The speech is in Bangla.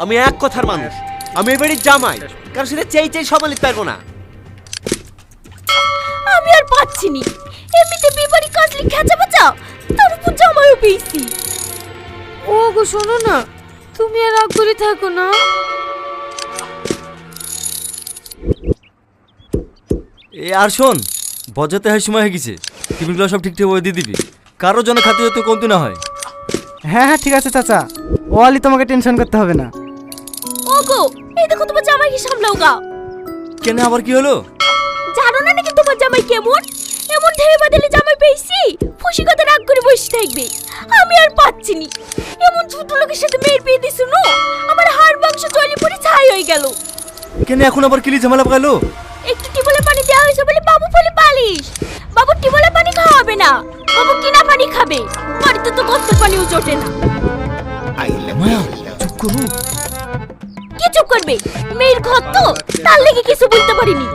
আমি এক কথার মানুষ, আমি এই বাড়ির জামাই, কারণ সেটা চেয়ে চেয়ে সম্মানিত পারবো না। আমি আর পাচ্ছি নি, এমনিতে বিবাড়ি কাজলি খেঁচা বাঁচা, তার উপর জামাইও পেয়েছি। ও গো শোনো না, তুমি আর রাগ করে থাকো না। আর শোন, বজাতে হয় সময় হয়ে গেছে, টিফিনগুলো সব ঠিকঠাক করে দিয়ে দিবি, কারোর জন্য খাতে যাতে কমতি না হয়। হ্যাঁ হ্যাঁ ঠিক আছে চাচা, ও আলি তোমাকে টেনশন করতে হবে না। ও গো, এই দেখো তোমার জামাইকে সামলাও গা। কেন আবার কি হলো? জানো না নাকি তোমার জামাই কেমন? এমন ঢেউ বাদলে জামাই পেয়েছি, খুশি কথা রাগ করে বসে থাকবে। আমি আর পাচ্ছি নি, এমন ছোট লোকের সাথে মেয়ের বিয়ে দিছো না, আমার হাড় মাংস জলে পড়ে ছাই হয়ে গেল। কেন এখন আবার কিলি ঝামেলা পাকালো? একটু টিবলে পানি দেওয়া হয়েছে বলে বাবু ফলে পালিশ। বাবু টিবলে পানি খাওয়াবে না, বাবু কিনা পানি খাবে। বাড়িতে তো কষ্ট পানিও জোটে না। মায়া চুপ করো। কি চুপ করবে? মেয়ের ঘর তো, তার লেগে কিছু বলতে পারিনি।